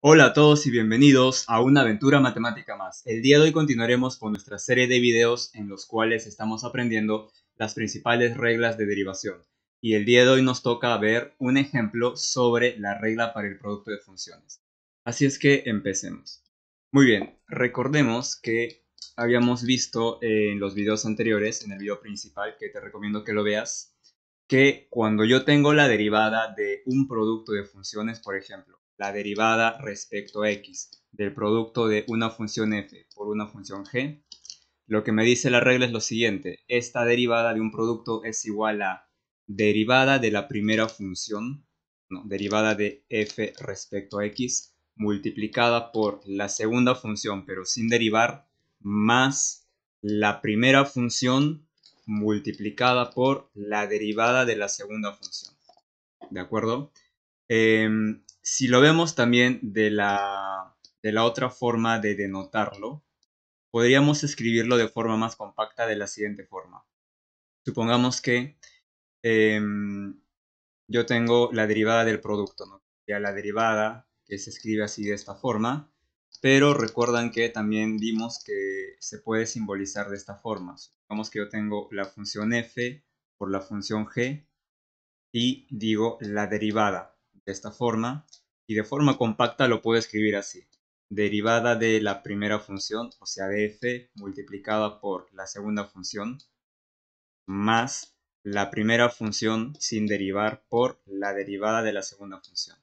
Hola a todos y bienvenidos a una aventura matemática más. El día de hoy continuaremos con nuestra serie de videos en los cuales estamos aprendiendo las principales reglas de derivación. Y el día de hoy nos toca ver un ejemplo sobre la regla para el producto de funciones. Así es que empecemos. Muy bien, recordemos que habíamos visto en los videos anteriores, en el video principal que te recomiendo que lo veas, que cuando yo tengo la derivada de un producto de funciones, por ejemplo, la derivada respecto a x del producto de una función f por una función g, lo que me dice la regla es lo siguiente: esta derivada de un producto es igual a derivada de la primera función, derivada de f respecto a x, multiplicada por la segunda función, pero sin derivar, más la primera función multiplicada por la derivada de la segunda función. ¿De acuerdo? Si lo vemos también de la otra forma de denotarlo, podríamos escribirlo de forma más compacta de la siguiente forma. Supongamos que yo tengo la derivada del producto, ¿no? Ya la derivada que se escribe así de esta forma, pero recuerdan que también vimos que se puede simbolizar de esta forma. Supongamos que yo tengo la función f por la función g y digo la derivada de esta forma, y de forma compacta lo puedo escribir así: derivada de la primera función, o sea de f, multiplicada por la segunda función, más la primera función sin derivar por la derivada de la segunda función.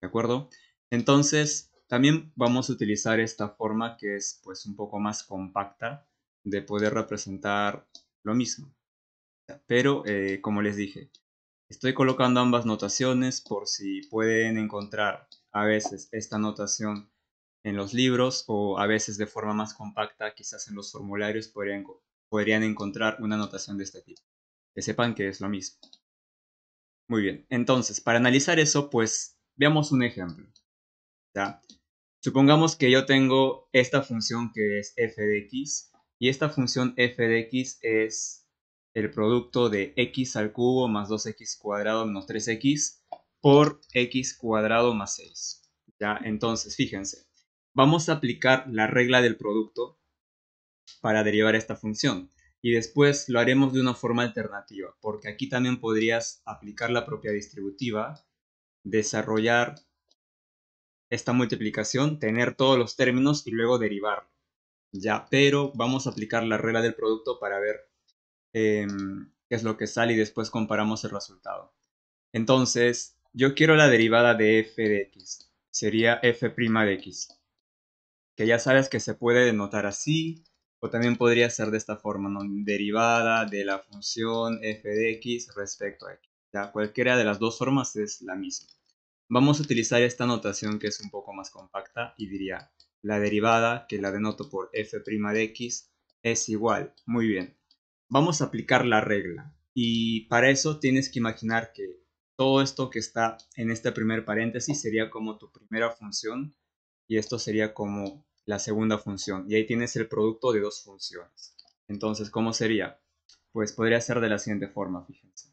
¿De acuerdo? Entonces, también vamos a utilizar esta forma que es pues un poco más compacta de poder representar lo mismo. Pero, como les dije, estoy colocando ambas notaciones por si pueden encontrar a veces esta notación en los libros o a veces de forma más compacta, quizás en los formularios podrían encontrar una notación de este tipo. Que sepan que es lo mismo. Muy bien, entonces para analizar eso, pues veamos un ejemplo. ¿Ya? Supongamos que yo tengo esta función que es f de x, y esta función f de x es el producto de x al cubo más 2x cuadrado menos 3x por x cuadrado más 6. ¿Ya? Entonces, fíjense, vamos a aplicar la regla del producto para derivar esta función. Y después lo haremos de una forma alternativa, porque aquí también podrías aplicar la propia distributiva, desarrollar esta multiplicación, tener todos los términos y luego derivarlo. Ya, pero vamos a aplicar la regla del producto para ver qué es lo que sale y después comparamos el resultado. Entonces, yo quiero la derivada de f de x. Sería f' de x, que ya sabes que se puede denotar así, o también podría ser de esta forma, ¿no? Derivada de la función f de x respecto a x. Ya, cualquiera de las dos formas es la misma. Vamos a utilizar esta notación que es un poco más compacta y diría: la derivada, que la denoto por f' de x, es igual. Muy bien. Vamos a aplicar la regla. Y para eso tienes que imaginar que todo esto que está en este primer paréntesis sería como tu primera función, y esto sería como la segunda función. Y ahí tienes el producto de dos funciones. Entonces, ¿cómo sería? Pues podría ser de la siguiente forma, fíjense.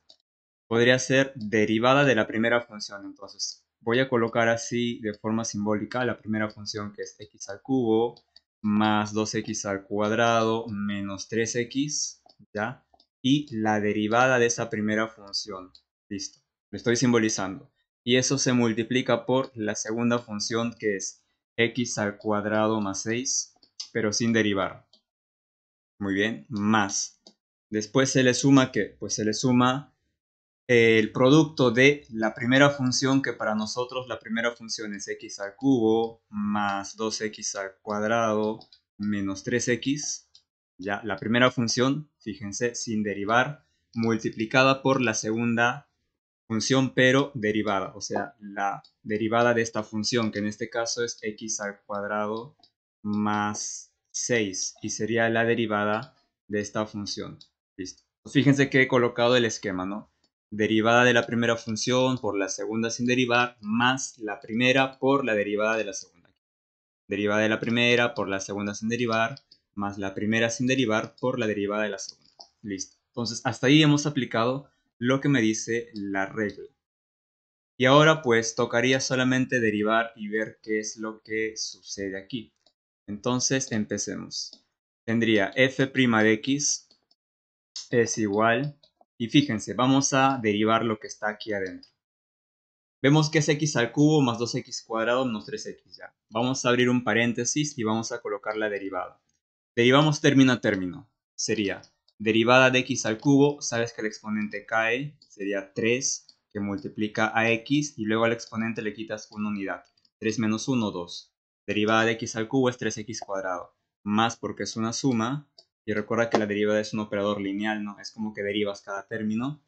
Podría ser derivada de la primera función. Entonces, voy a colocar así de forma simbólica la primera función, que es x al cubo más 2x al cuadrado menos 3x, ¿ya? Y la derivada de esa primera función. Listo. Lo estoy simbolizando. Y eso se multiplica por la segunda función, que es x al cuadrado más 6, pero sin derivar. Muy bien, más. Después se le suma, ¿qué? Pues se le suma el producto de la primera función, que para nosotros la primera función es x al cubo más 2x al cuadrado menos 3x. Ya, la primera función, fíjense, sin derivar, multiplicada por la segunda función, pero derivada. O sea, la derivada de esta función, que en este caso es x al cuadrado más 6. Y sería la derivada de esta función. Listo. Fíjense que he colocado el esquema, ¿no? Derivada de la primera función por la segunda sin derivar, más la primera por la derivada de la segunda. Derivada de la primera por la segunda sin derivar, más la primera sin derivar por la derivada de la segunda. Listo. Entonces, hasta ahí hemos aplicado lo que me dice la regla. Y ahora pues tocaría solamente derivar y ver qué es lo que sucede aquí. Entonces empecemos. Tendría f' de x es igual, y fíjense, vamos a derivar lo que está aquí adentro. Vemos que es x al cubo más 2x cuadrado menos 3x ya. Vamos a abrir un paréntesis y vamos a colocar la derivada. Derivamos término a término. Sería derivada de x al cubo, sabes que el exponente cae, sería 3 que multiplica a x y luego al exponente le quitas una unidad. 3 menos 1, 2. Derivada de x al cubo es 3x cuadrado. Más porque es una suma. Y recuerda que la derivada es un operador lineal, ¿no? Es como que derivas cada término.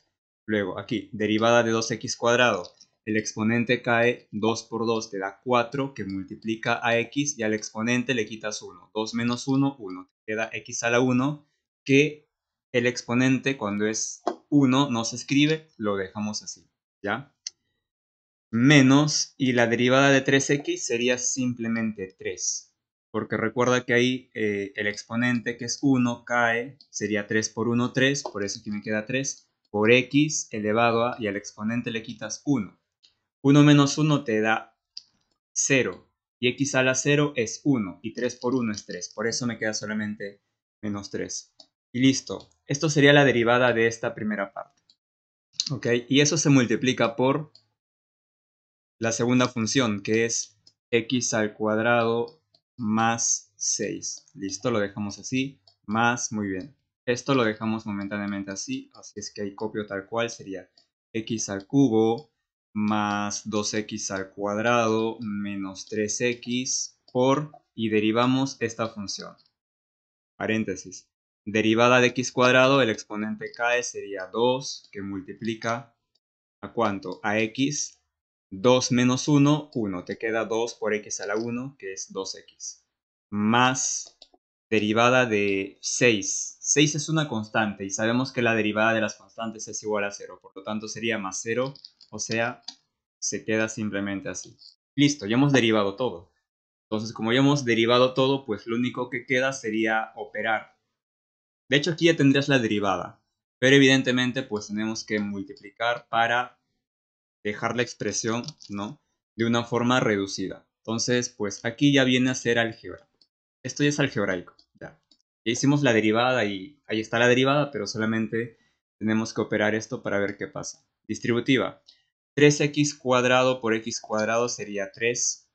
Luego, aquí, derivada de 2x cuadrado. El exponente cae, 2 por 2 te da 4, que multiplica a x, y al exponente le quitas 1. 2 menos 1, 1. Te queda x a la 1, que el exponente cuando es 1 no se escribe, lo dejamos así, ¿ya? Menos, y la derivada de 3x sería simplemente 3. Porque recuerda que ahí el exponente que es 1 cae, sería 3 por 1, 3, por eso aquí me queda 3, por x elevado a, y al exponente le quitas 1. 1 menos 1 te da 0, y x a la 0 es 1, y 3 por 1 es 3, por eso me queda solamente menos 3. Y listo, esto sería la derivada de esta primera parte. ¿Ok? Y eso se multiplica por la segunda función, que es x al cuadrado más 6. Listo, lo dejamos así, más, muy bien. Esto lo dejamos momentáneamente así es que ahí copio tal cual, sería x al cubo más 2x al cuadrado menos 3x por, y derivamos esta función. Paréntesis. Derivada de x cuadrado, el exponente cae, sería 2, que multiplica ¿a cuánto? A x. 2 menos 1, 1. Te queda 2 por x a la 1, que es 2x. Más derivada de 6. 6 es una constante y sabemos que la derivada de las constantes es igual a 0. Por lo tanto sería más 0, o sea, se queda simplemente así. Listo, ya hemos derivado todo. Entonces, como ya hemos derivado todo, pues lo único que queda sería operar. De hecho, aquí ya tendrías la derivada. Pero evidentemente, pues tenemos que multiplicar para dejar la expresión, ¿no?, de una forma reducida. Entonces, pues aquí ya viene a ser álgebra. Esto ya es algebraico, ya. Ya hicimos la derivada y ahí está la derivada, pero solamente tenemos que operar esto para ver qué pasa. Distributiva. 3x cuadrado por x cuadrado sería 3.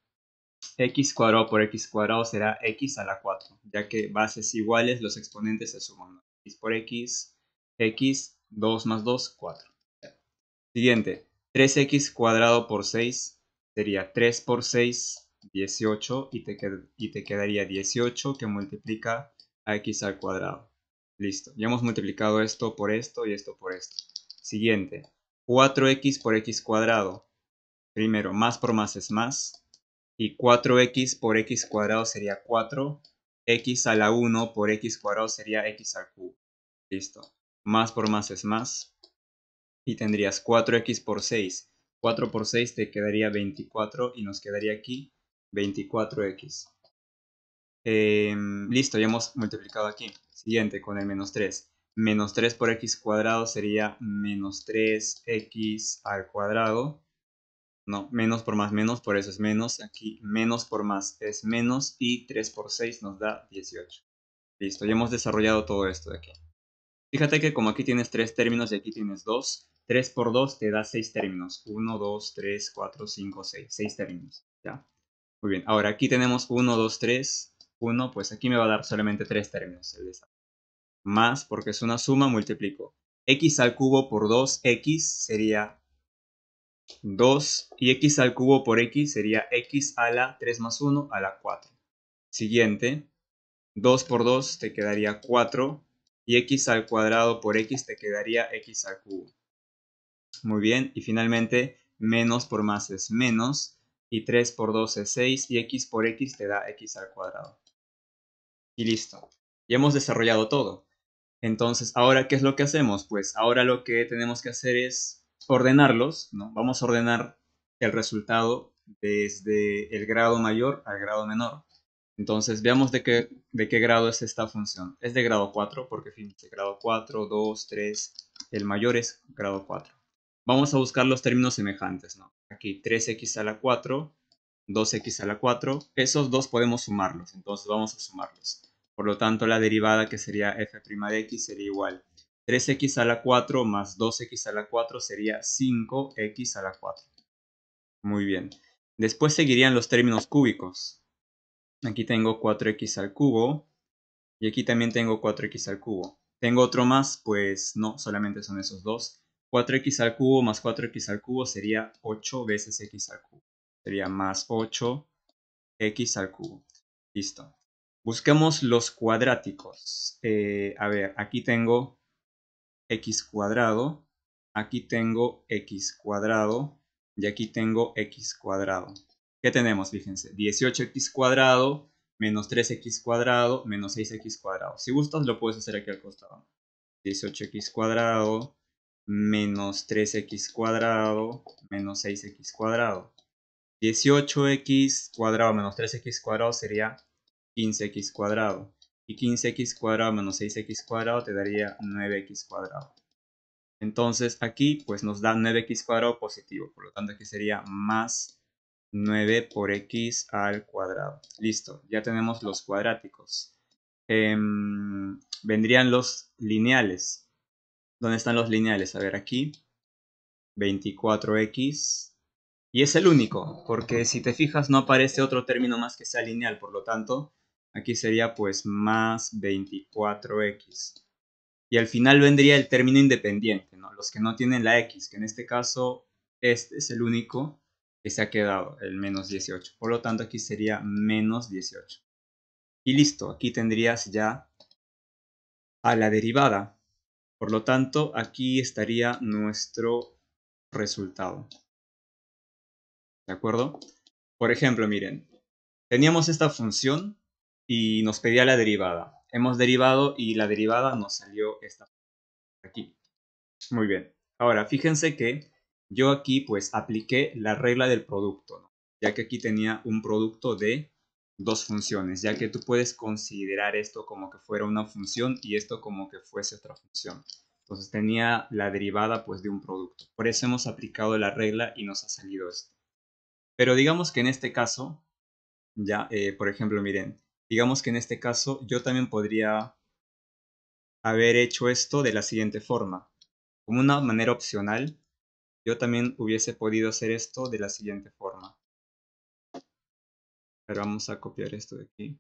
X cuadrado por x cuadrado será x a la 4, ya que bases iguales, los exponentes se suman, ¿no? X por x, 2 más 2, 4. Siguiente, 3x cuadrado por 6 sería 3 por 6, 18, y te quedaría 18 que multiplica a x al cuadrado. Listo, ya hemos multiplicado esto por esto y esto por esto. Siguiente, 4x por x cuadrado. Primero, más por más es más. Y 4x por x cuadrado sería 4. X a la 1 por x cuadrado sería x al cubo. Listo. Más por más es más. Y tendrías 4x por 6. 4 por 6 te quedaría 24 y nos quedaría aquí 24x. Listo, ya hemos multiplicado aquí. Siguiente, con el menos 3. Menos 3 por x cuadrado sería menos 3x al cuadrado. No, menos por más menos, por eso es menos. Aquí menos por más es menos y 3 por 6 nos da 18. Listo, ya hemos desarrollado todo esto de aquí. Fíjate que como aquí tienes 3 términos y aquí tienes 2, 3 por 2 te da 6 términos. 1, 2, 3, 4, 5, 6. 6 términos, ¿ya? Muy bien, ahora aquí tenemos 1, 2, 3, 1, pues aquí me va a dar solamente 3 términos. Más, porque es una suma, multiplico. X al cubo por 2x sería 2, y x al cubo por x sería x a la 3 más 1 a la 4. Siguiente, 2 por 2 te quedaría 4, y x al cuadrado por x te quedaría x al cubo. Muy bien, y finalmente menos por más es menos, y 3 por 2 es 6, y x por x te da x al cuadrado. Y listo, ya hemos desarrollado todo. Entonces, ¿ahora qué es lo que hacemos? Pues ahora lo que tenemos que hacer es ordenarlos, ¿no? Vamos a ordenar el resultado desde el grado mayor al grado menor. Entonces, veamos de qué grado es esta función. Es de grado 4, porque fíjense, grado 4, 2, 3, el mayor es grado 4. Vamos a buscar los términos semejantes, ¿no? aquí 3x a la 4, 2x a la 4. Esos dos podemos sumarlos, entonces vamos a sumarlos. Por lo tanto, la derivada que sería f' de x sería igual. 3x a la 4 más 2x a la 4 sería 5x a la 4. Muy bien. Después seguirían los términos cúbicos. Aquí tengo 4x al cubo. Y aquí también tengo 4x al cubo. ¿Tengo otro más? Pues no, solamente son esos dos. 4x al cubo más 4x al cubo sería 8 veces x al cubo. Sería más 8x al cubo. Listo. Busquemos los cuadráticos. A ver, aquí tengo x cuadrado. Aquí tengo x cuadrado. Y aquí tengo x cuadrado. ¿Qué tenemos? Fíjense. 18x cuadrado menos 3x cuadrado menos 6x cuadrado. Si gustas lo puedes hacer aquí al costado. 18x cuadrado menos 3x cuadrado menos 6x cuadrado. 18x cuadrado menos 3x cuadrado sería 15x cuadrado. Y 15x cuadrado menos 6x cuadrado te daría 9x cuadrado. Entonces aquí pues nos da 9x cuadrado positivo. Por lo tanto aquí sería más 9 por x al cuadrado. Listo, ya tenemos los cuadráticos. Vendrían los lineales. ¿Dónde están los lineales? A ver, aquí 24x. Y es el único, porque si te fijas no aparece otro término más que sea lineal. Por lo tanto, aquí sería pues más 24x. Y al final vendría el término independiente, ¿no? Los que no tienen la x, que en este caso este es el único que se ha quedado, el menos 18. Por lo tanto, aquí sería menos 18. Y listo, aquí tendrías ya a la derivada. Por lo tanto, aquí estaría nuestro resultado. ¿De acuerdo? Por ejemplo, miren, teníamos esta función y nos pedía la derivada. Hemos derivado y la derivada nos salió esta aquí. Muy bien. Ahora, fíjense que yo aquí pues apliqué la regla del producto, ¿no? Ya que aquí tenía un producto de dos funciones, ya que tú puedes considerar esto como que fuera una función y esto como que fuese otra función. Entonces tenía la derivada pues de un producto. Por eso hemos aplicado la regla y nos ha salido esto. Pero digamos que en este caso, ya, por ejemplo, miren, digamos que en este caso yo también podría haber hecho esto de la siguiente forma. Como una manera opcional, yo también hubiese podido hacer esto de la siguiente forma. Pero vamos a copiar esto de aquí.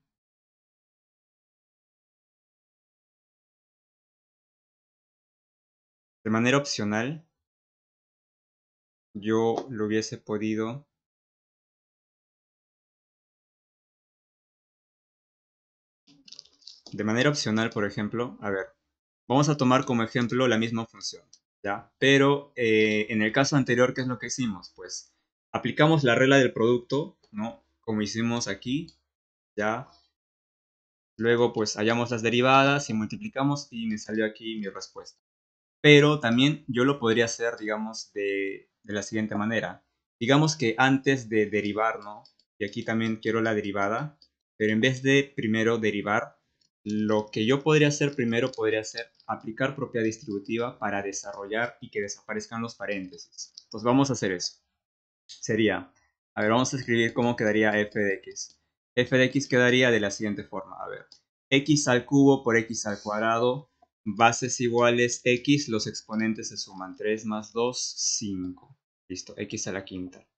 De manera opcional, yo lo hubiese podido... De manera opcional, por ejemplo, a ver, vamos a tomar como ejemplo la misma función, ¿ya? Pero en el caso anterior, ¿qué es lo que hicimos? Pues aplicamos la regla del producto, ¿no? Como hicimos aquí, ¿ya? Luego, pues hallamos las derivadas y multiplicamos y me salió aquí mi respuesta. Pero también yo lo podría hacer, digamos, de la siguiente manera. Digamos que antes de derivar, ¿no? Y aquí también quiero la derivada, pero en vez de primero derivar, lo que yo podría hacer primero podría ser aplicar propiedad distributiva para desarrollar y que desaparezcan los paréntesis. Entonces vamos a hacer eso. Sería, a ver, vamos a escribir cómo quedaría f de x. F de x quedaría de la siguiente forma, a ver, x al cubo por x al cuadrado, bases iguales x, los exponentes se suman, 3 más 2, 5. Listo, x a la quinta.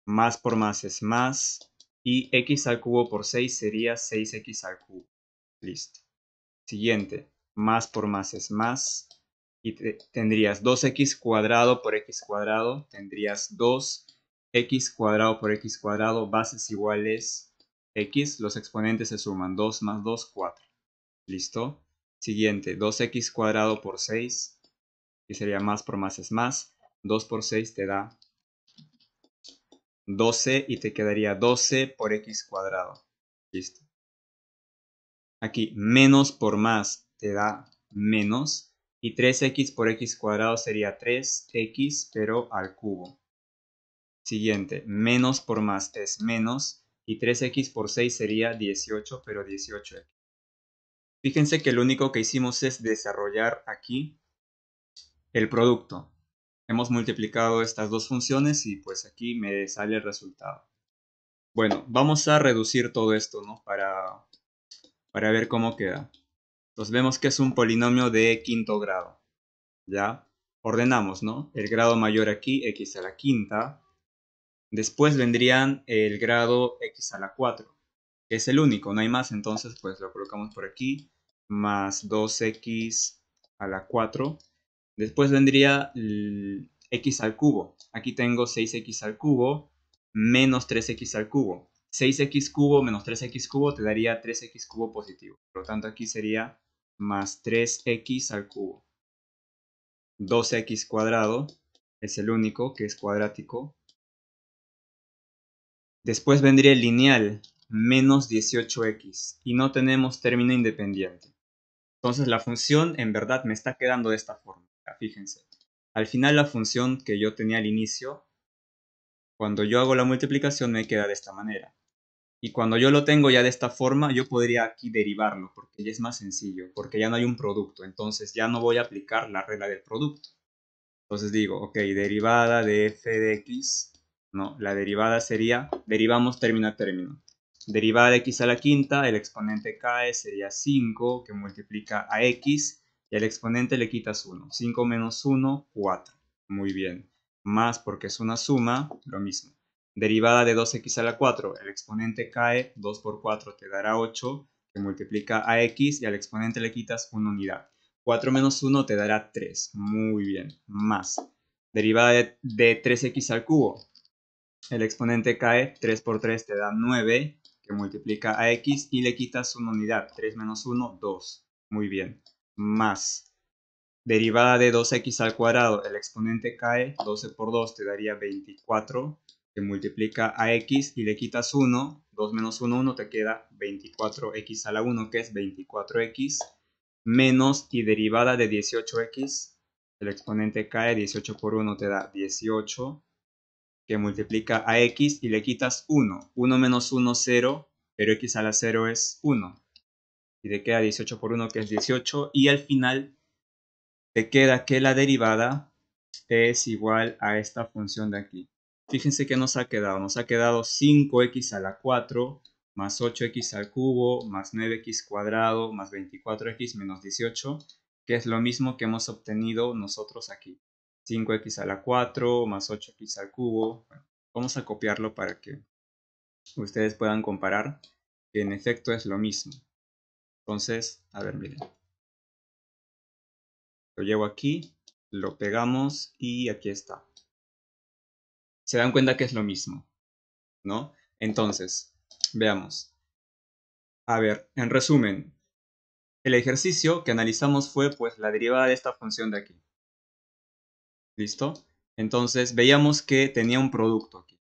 Más por más es más, y x al cubo por 6 sería 6x al cubo. Listo. Siguiente, más por más es más, y tendrías 2x cuadrado por x cuadrado, tendrías 2x cuadrado por x cuadrado, bases iguales x, los exponentes se suman, 2 más 2, 4. ¿Listo? Siguiente, 2x cuadrado por 6, que sería más por más es más, 2 por 6 te da 12 y te quedaría 12 por x cuadrado. ¿Listo? Aquí menos por más te da menos. Y 3x por x cuadrado sería 3x, pero al cubo. Siguiente, menos por más es menos. Y 3x por 6 sería 18, pero 18x. Fíjense que lo único que hicimos es desarrollar aquí el producto. Hemos multiplicado estas dos funciones y pues aquí me sale el resultado. Bueno, vamos a reducir todo esto, ¿no? Para ver cómo queda. Entonces vemos que es un polinomio de quinto grado. ¿Ya? Ordenamos, ¿no? El grado mayor aquí, x a la quinta. Después vendrían el grado x a la 4, que es el único, no hay más, entonces pues lo colocamos por aquí, más 2x a la 4. Después vendría el x al cubo. Aquí tengo 6x al cubo menos 3x al cubo. 6x cubo menos 3x cubo te daría 3x cubo positivo. Por lo tanto aquí sería más 3x al cubo. 2x cuadrado es el único que es cuadrático. Después vendría el lineal, menos 18x, y no tenemos término independiente. Entonces la función en verdad me está quedando de esta forma. Fíjense, al final la función que yo tenía al inicio, cuando yo hago la multiplicación me queda de esta manera. Y cuando yo lo tengo ya de esta forma, yo podría aquí derivarlo, porque ya es más sencillo, porque ya no hay un producto. Entonces ya no voy a aplicar la regla del producto. Entonces digo, ok, derivada de f de x, no, la derivada sería, derivamos término a término. Derivada de x a la quinta, el exponente cae, sería 5, que multiplica a x, y al exponente le quitas 1. 5 menos 1, 4. Muy bien. Más porque es una suma, lo mismo. Derivada de 2x a la 4, el exponente cae, 2 por 4 te dará 8, que multiplica a x, y al exponente le quitas una unidad. 4 menos 1 te dará 3. Muy bien. Más. Derivada de 3x al cubo. El exponente cae. 3 por 3 te da 9. Que multiplica a x y le quitas una unidad. 3 menos 1, 2. Muy bien. Más. Derivada de 2x al cuadrado. El exponente cae. 12 por 2 te daría 24. Que multiplica a x y le quitas 1. 2 menos 1, 1 te queda 24x a la 1, que es 24x menos y derivada de 18x, el exponente cae, 18 por 1 te da 18, que multiplica a x y le quitas 1. 1 menos 1, 0, pero x a la 0 es 1. Y te queda 18 por 1, que es 18, y al final te queda que la derivada es igual a esta función de aquí. Fíjense que nos ha quedado 5x a la 4 más 8x al cubo más 9x cuadrado más 24x menos 18, que es lo mismo que hemos obtenido nosotros aquí. 5x a la 4 más 8x al cubo. Bueno, vamos a copiarlo para que ustedes puedan comparar, que en efecto es lo mismo. Entonces, a ver, miren. Lo llevo aquí, lo pegamos y aquí está. Se dan cuenta que es lo mismo, ¿no? Entonces, veamos. A ver, en resumen, el ejercicio que analizamos fue pues la derivada de esta función de aquí. ¿Listo? Entonces veíamos que tenía un producto aquí.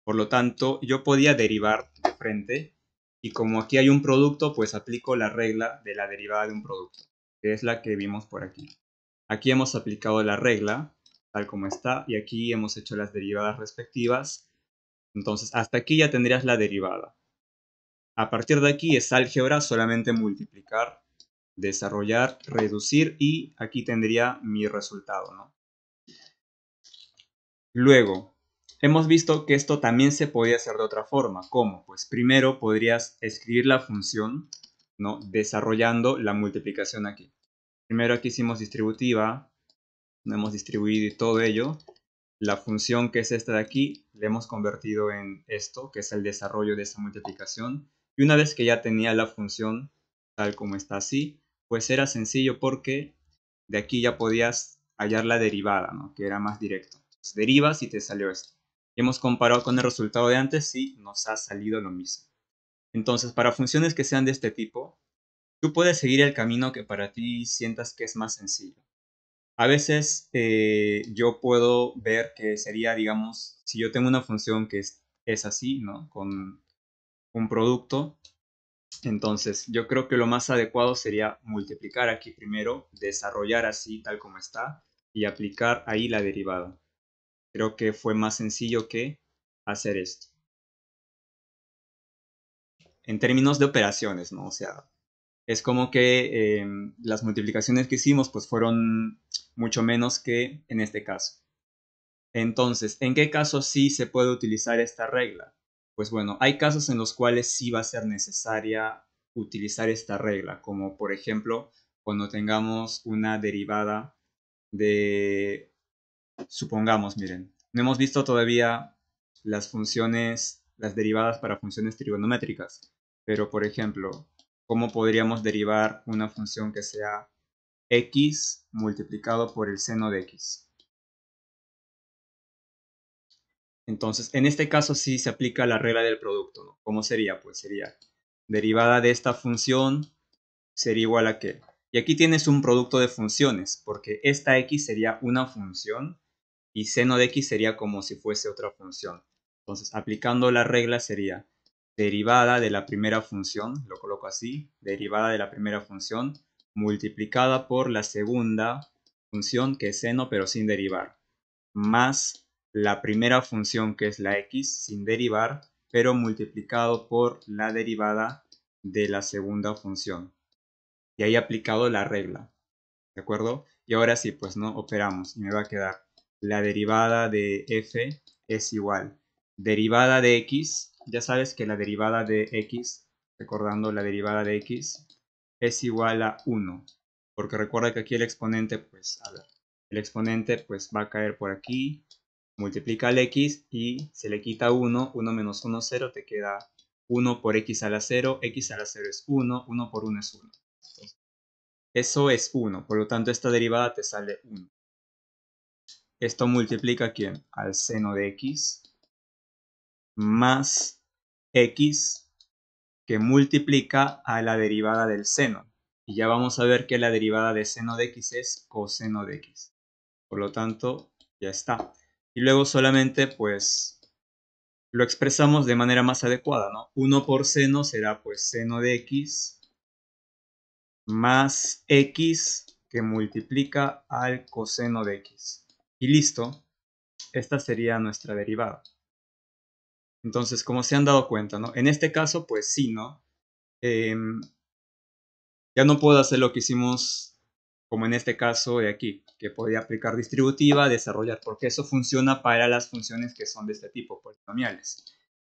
Por lo tanto, yo podía derivar de frente y como aquí hay un producto, pues aplico la regla de la derivada de un producto, que es la que vimos por aquí. Aquí hemos aplicado la regla, tal como está, y aquí hemos hecho las derivadas respectivas. Entonces, hasta aquí ya tendrías la derivada. A partir de aquí es álgebra, solamente multiplicar, desarrollar, reducir y aquí tendría mi resultado, ¿no? Luego, hemos visto que esto también se podía hacer de otra forma. ¿Cómo? Pues primero podrías escribir la función, ¿no? Desarrollando la multiplicación aquí. Primero aquí hicimos distributiva, no hemos distribuido y todo ello. La función que es esta de aquí, la hemos convertido en esto, que es el desarrollo de esta multiplicación. Y una vez que ya tenía la función tal como está así, pues era sencillo porque de aquí ya podías hallar la derivada, ¿no? Que era más directo. Entonces, derivas y te salió esto. Y hemos comparado con el resultado de antes y nos ha salido lo mismo. Entonces, para funciones que sean de este tipo, tú puedes seguir el camino que para ti sientas que es más sencillo. A veces yo puedo ver que sería, digamos, si yo tengo una función que es así, ¿no? Con un producto, entonces yo creo que lo más adecuado sería multiplicar aquí primero, desarrollar así tal como está y aplicar ahí la derivada. Creo que fue más sencillo que hacer esto. En términos de operaciones, ¿no? O sea, Es como que las multiplicaciones que hicimos pues fueron mucho menos que en este caso. Entonces, ¿en qué casos sí se puede utilizar esta regla? Pues bueno, hay casos en los cuales sí va a ser necesaria utilizar esta regla, como por ejemplo cuando tengamos una derivada de, supongamos, miren, no hemos visto todavía las funciones, las derivadas para funciones trigonométricas, pero por ejemplo, ¿cómo podríamos derivar una función que sea x multiplicado por el seno de x? Entonces, en este caso sí se aplica la regla del producto, ¿no? ¿Cómo sería? Pues sería derivada de esta función sería igual a qué. Y aquí tienes un producto de funciones, porque esta x sería una función y seno de x sería como si fuese otra función. Entonces, aplicando la regla sería derivada de la primera función, lo coloco así, derivada de la primera función multiplicada por la segunda función que es seno pero sin derivar, más la primera función que es la x sin derivar, pero multiplicado por la derivada de la segunda función. Y ahí he aplicado la regla, ¿de acuerdo? Y ahora sí, pues no operamos y me va a quedar la derivada de f es igual derivada de x. Ya sabes que la derivada de x, recordando la derivada de x, es igual a 1. Porque recuerda que aquí el exponente, pues, a ver, el exponente pues va a caer por aquí, multiplica el x y se le quita 1, 1 menos 1, 0, te queda 1 por x a la 0, x a la 0 es 1, 1 por 1 es 1. Entonces, eso es 1, por lo tanto esta derivada te sale 1. Esto multiplica ¿a quién? Al seno de x más x que multiplica a la derivada del seno. Y ya vamos a ver que la derivada de seno de x es coseno de x. Por lo tanto, ya está. Y luego solamente pues lo expresamos de manera más adecuada, ¿no? 1 por seno será pues seno de x más x que multiplica al coseno de x. Y listo, esta sería nuestra derivada. Entonces, como se han dado cuenta, ¿no? En este caso, pues sí, ¿no? Ya no puedo hacer lo que hicimos como en este caso de aquí, que podía aplicar distributiva, desarrollar, porque eso funciona para las funciones que son de este tipo, polinomiales.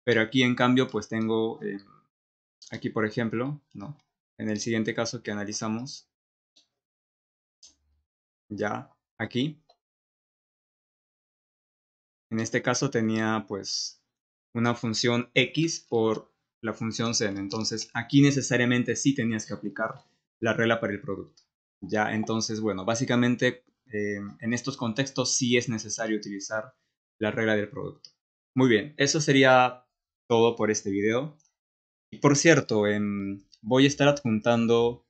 Pero aquí en cambio pues tengo, aquí por ejemplo, ¿no? En el siguiente caso que analizamos, ya aquí, en este caso tenía pues una función x por la función seno. Entonces aquí necesariamente sí tenías que aplicar la regla para el producto. Ya, entonces, bueno, básicamente en estos contextos sí es necesario utilizar la regla del producto. Muy bien, eso sería todo por este video. Y por cierto, voy a estar adjuntando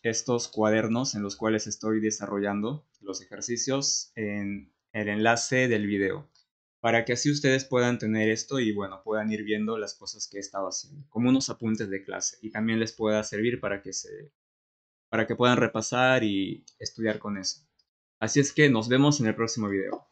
estos cuadernos en los cuales estoy desarrollando los ejercicios en el enlace del video, para que así ustedes puedan tener esto y bueno, puedan ir viendo las cosas que he estado haciendo, como unos apuntes de clase, y también les pueda servir para que puedan repasar y estudiar con eso. Así es que nos vemos en el próximo video.